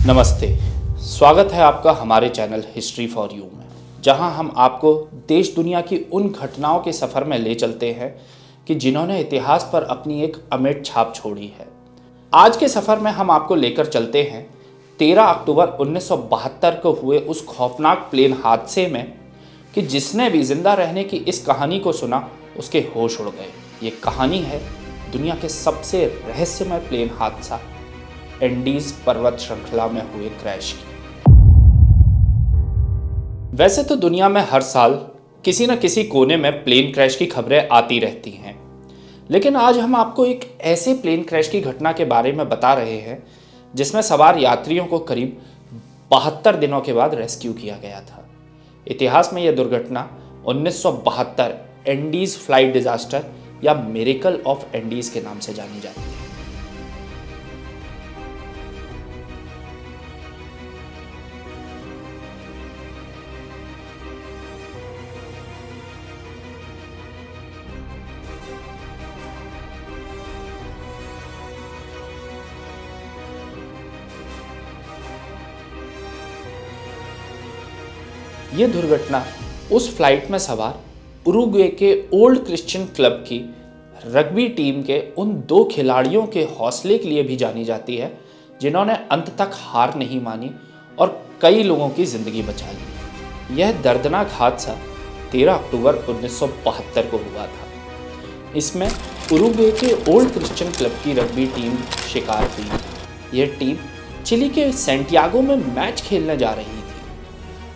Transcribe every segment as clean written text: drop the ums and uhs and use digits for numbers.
नमस्ते। स्वागत है आपका हमारे चैनल हिस्ट्री फॉर यू में, जहां हम आपको देश दुनिया की उन घटनाओं के सफ़र में ले चलते हैं कि जिन्होंने इतिहास पर अपनी एक अमिट छाप छोड़ी है। आज के सफ़र में हम आपको लेकर चलते हैं 13 अक्टूबर 1972 को हुए उस खौफनाक प्लेन हादसे में कि जिसने भी जिंदा रहने की इस कहानी को सुना उसके होश उड़ गए। ये कहानी है दुनिया के सबसे रहस्यमय प्लेन हादसा एंडीज पर्वत श्रृंखला में हुए क्रैश की। वैसे तो दुनिया में हर साल किसी न किसी कोने में प्लेन क्रैश की खबरें आती रहती हैं, लेकिन आज हम आपको एक ऐसे प्लेन क्रैश की घटना के बारे में बता रहे हैं जिसमें सवार यात्रियों को करीब 72 दिनों के बाद रेस्क्यू किया गया था। इतिहास में यह दुर्घटना 1972 एंडीज फ्लाइट डिजास्टर या मिरेकल ऑफ एंडीज के नाम से जानी जाती है। यह दुर्घटना उस फ्लाइट में सवार उरुग्वे के ओल्ड क्रिश्चियन क्लब की रग्बी टीम के उन 2 खिलाड़ियों के हौसले के लिए भी जानी जाती है जिन्होंने अंत तक हार नहीं मानी और कई लोगों की जिंदगी बचा ली। यह दर्दनाक हादसा 13 अक्टूबर 1972 को हुआ था। इसमें उरुग्वे के ओल्ड क्रिश्चियन क्लब की रग्बी टीम शिकार हुई। यह टीम चिली के सैंटियागो में मैच खेलने जा रही थी।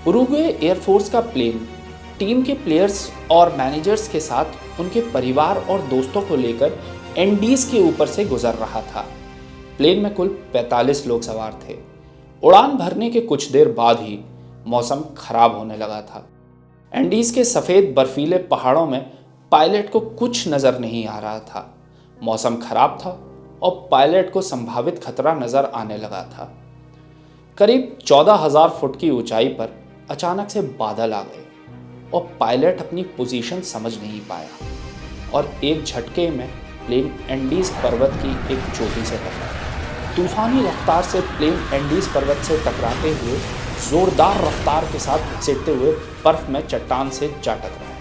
उरुग्वे एयरफोर्स का प्लेन टीम के प्लेयर्स और मैनेजर्स के साथ उनके परिवार और दोस्तों को लेकर एंडीज के ऊपर से गुजर रहा था। प्लेन में कुल 45 लोग सवार थे। उड़ान भरने के कुछ देर बाद ही मौसम खराब होने लगा था। एंडीज के सफ़ेद बर्फीले पहाड़ों में पायलट को कुछ नज़र नहीं आ रहा था। मौसम खराब था और पायलट को संभावित खतरा नज़र आने लगा था। करीब 14,000 फुट की ऊंचाई पर अचानक से बादल आ गए और पायलट अपनी पोजीशन समझ नहीं पाया और एक झटके में प्लेन एंडीज पर्वत की एक चोटी से टकराया। तूफानी रफ्तार से प्लेन एंडीज पर्वत से टकराते हुए जोरदार रफ्तार के साथ घसीटते हुए बर्फ में चट्टान से जा टकराया।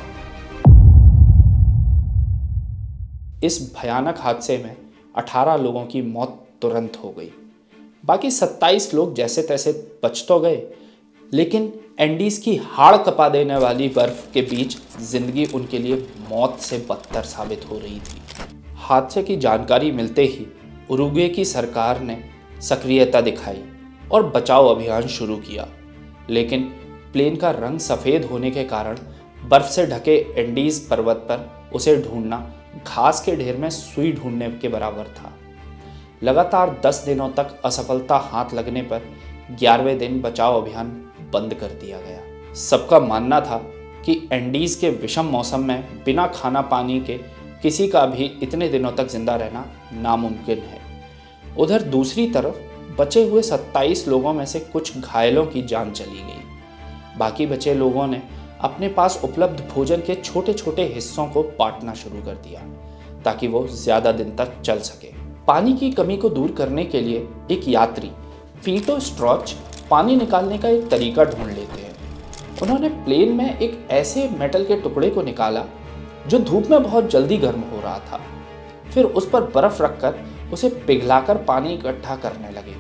इस भयानक हादसे में 18 लोगों की मौत तुरंत हो गई। बाकी 27 लोग जैसे तैसे बच तो गए, लेकिन एंडीज की हाड़ कपा देने वाली बर्फ के बीच जिंदगी उनके लिए मौत से बदतर साबित हो रही थी। हादसे की जानकारी मिलते ही उरुग्वे की सरकार ने सक्रियता दिखाई और बचाव अभियान शुरू किया, लेकिन प्लेन का रंग सफ़ेद होने के कारण बर्फ से ढके एंडीज पर्वत पर उसे ढूंढना घास के ढेर में सुई ढूंढने के बराबर था। लगातार 10 दिनों तक असफलता हाथ लगने पर 11वें दिन बचाव अभियान बंद कर दिया गया। सबका मानना था कि एंडीज के विषम मौसम में बिना खाना पानी के किसी का भी इतने दिनों तक जिंदा रहना नामुमकिन है। उधर दूसरी तरफ बचे हुए 27 लोगों में से कुछ घायलों की जान चली गई। बाकी बचे लोगों ने अपने पास उपलब्ध भोजन के छोटे छोटे हिस्सों को बांटना शुरू कर दिया ताकि वो ज़्यादा दिन तक चल सके। पानी की कमी को दूर करने के लिए एक यात्री फीटो स्ट्रॉच पानी निकालने का एक तरीका ढूंढ लेते हैं। उन्होंने प्लेन में एक ऐसे मेटल के टुकड़े को निकाला जो धूप में बहुत जल्दी गर्म हो रहा था। फिर उस पर बर्फ रखकर उसे पिघलाकर पानी इकट्ठा करने लगे।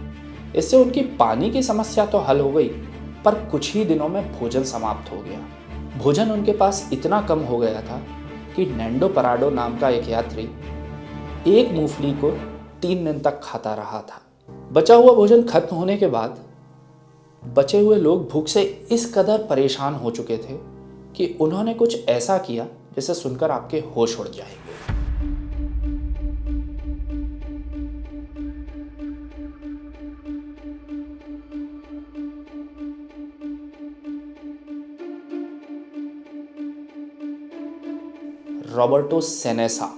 इससे उनकी पानी की समस्या तो हल हो गई, पर कुछ ही दिनों में भोजन समाप्त हो गया। भोजन उनके पास इतना कम हो गया था कि नैंडो पराडो नाम का एक यात्री एक मूंगफली को 3 दिन तक खाता रहा था। बचा हुआ भोजन खत्म होने के बाद बचे हुए लोग भूख से इस कदर परेशान हो चुके थे कि उन्होंने कुछ ऐसा किया जिसे सुनकर आपके होश उड़ जाएंगे। रॉबर्टो सेनेसा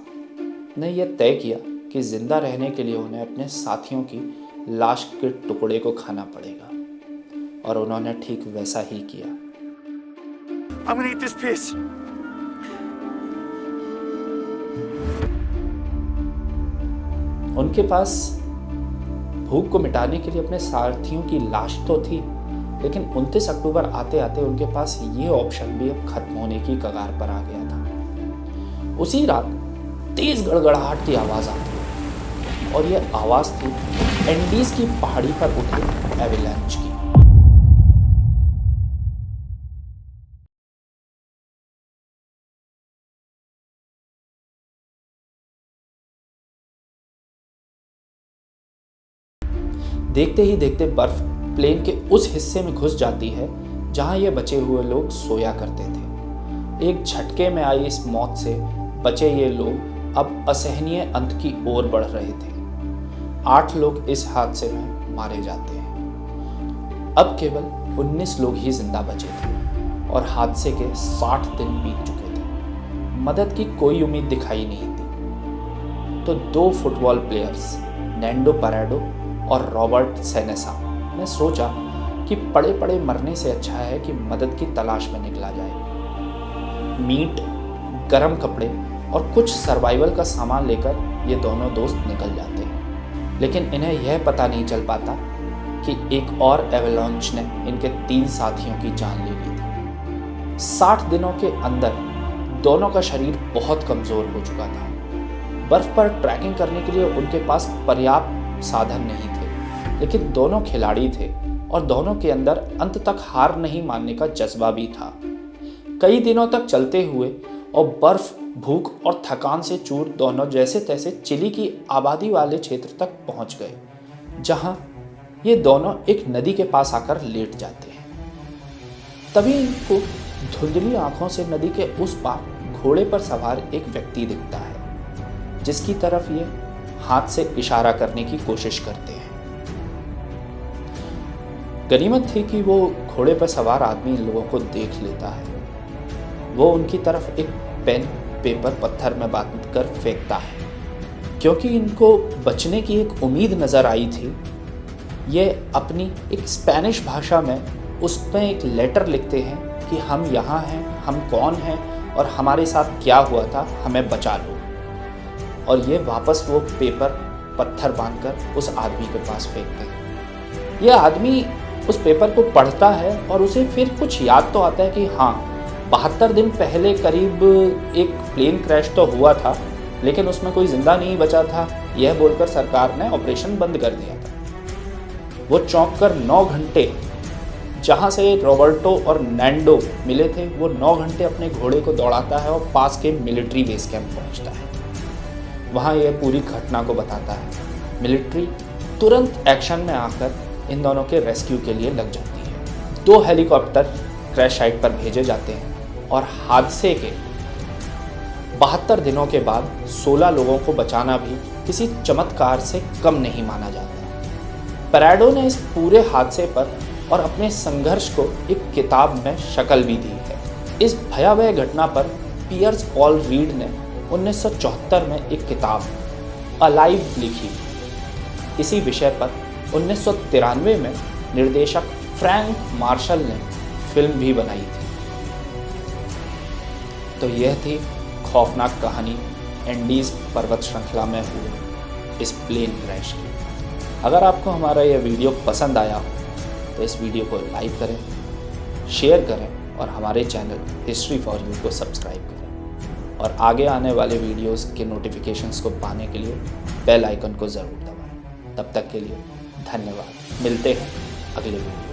ने यह तय किया कि जिंदा रहने के लिए उन्हें अपने साथियों की लाश के टुकड़े को खाना पड़ेगा, और उन्होंने ठीक वैसा ही किया। I'm gonna eat this piss. उनके पास भूख को मिटाने के लिए अपने साथियों की लाश तो थी, लेकिन 29 अक्टूबर आते आते उनके पास ये ऑप्शन भी अब खत्म होने की कगार पर आ गया था। उसी रात तेज गड़गड़ाहट की आवाज़ आती है और यह आवाज़ थी एंडीज की पहाड़ी पर उठे एवेलांच की। देखते ही देखते बर्फ प्लेन के उस हिस्से में घुस जाती है जहां ये बचे हुए लोग सोया करते थे। एक झटके में आई इस मौत से बचे ये लोग अब असहनीय अंत की ओर बढ़ रहे थे। 8 लोग इस हादसे में मारे जाते हैं। अब केवल 19 लोग ही जिंदा बचे थे और हादसे के 60 दिन बीत चुके थे। मदद की कोई उम्मीद दिखाई नहीं थी। तो 2 फुटबॉल प्लेयर्स नैंडो परेडो और रॉबर्ट सेनेसा ने सोचा कि पड़े पड़े मरने से अच्छा है कि मदद की तलाश में निकला जाए। मीट, गर्म कपड़े और कुछ सर्वाइवल का सामान लेकर ये दोनों दोस्त निकल जाते हैं, लेकिन इन्हें यह पता नहीं चल पाता कि एक और एवेलांच ने इनके 3 साथियों की जान ले ली थी। 60 दिनों के अंदर दोनों का शरीर बहुत कमज़ोर हो चुका था। बर्फ पर ट्रैकिंग करने के लिए उनके पास पर्याप्त साधन नहीं थे, लेकिन दोनों खिलाड़ी थे और दोनों के अंदर अंत तक हार नहीं मानने का जज्बा भी था। कई दिनों तक चलते हुए और बर्फ, भूख और थकान से चूर दोनों जैसे तैसे चिली की आबादी वाले क्षेत्र तक पहुंच गए, जहां ये दोनों एक नदी के पास आकर लेट जाते हैं। तभी इनको धुंधली आंखों से नदी के उस पार घोड़े पर सवार एक व्यक्ति दिखता है, जिसकी तरफ ये हाथ से इशारा करने की कोशिश करते हैं। गनीमत थी कि वो घोड़े पर सवार आदमी इन लोगों को देख लेता है। वो उनकी तरफ एक पेन, पेपर पत्थर में बांध कर फेंकता है। क्योंकि इनको बचने की एक उम्मीद नज़र आई थी, ये अपनी एक स्पेनिश भाषा में उसमें एक लेटर लिखते हैं कि हम यहाँ हैं, हम कौन हैं और हमारे साथ क्या हुआ था, हमें बचा लो। और ये वापस वो पेपर पत्थर बांधकर उस आदमी के पास फेंकते हैं। ये आदमी उस पेपर को पढ़ता है और उसे फिर कुछ याद तो आता है कि हाँ, 72 दिन पहले करीब एक प्लेन क्रैश तो हुआ था, लेकिन उसमें कोई जिंदा नहीं बचा था। यह बोलकर सरकार ने ऑपरेशन बंद कर दिया था। वो चौंक कर 9 घंटे जहाँ से रॉबर्टो और नैंडो मिले थे, वो 9 घंटे अपने घोड़े को दौड़ाता है और पास के मिलिट्री बेस कैंप पहुँचता है। वहाँ यह पूरी घटना को बताता है। मिलिट्री तुरंत एक्शन में आकर इन दोनों के रेस्क्यू के लिए लग जाती है। 2 हेलीकॉप्टर क्रैश साइट पर भेजे जाते हैं और हादसे के 72 दिनों के बाद 16 लोगों को बचाना भी किसी चमत्कार से कम नहीं माना जाता। परेडो ने इस पूरे हादसे पर और अपने संघर्ष को एक किताब में शक्ल भी दी है। इस भयावह घटना पर पियर्स पॉल रीड ने 1974 में एक किताब अलाइव लिखी। इसी विषय पर 1993 में निर्देशक फ्रैंक मार्शल ने फिल्म भी बनाई थी। तो यह थी खौफनाक कहानी एंडीज पर्वत श्रृंखला में हुए इस प्लेन क्रैश की। अगर आपको हमारा यह वीडियो पसंद आया हो तो इस वीडियो को लाइक करें, शेयर करें और हमारे चैनल हिस्ट्री फॉर यू को सब्सक्राइब करें। और आगे आने वाले वीडियोस के नोटिफिकेशंस को पाने के लिए बेल आइकन को ज़रूर दबाएं। तब तक के लिए धन्यवाद। मिलते हैं अगले वीडियो।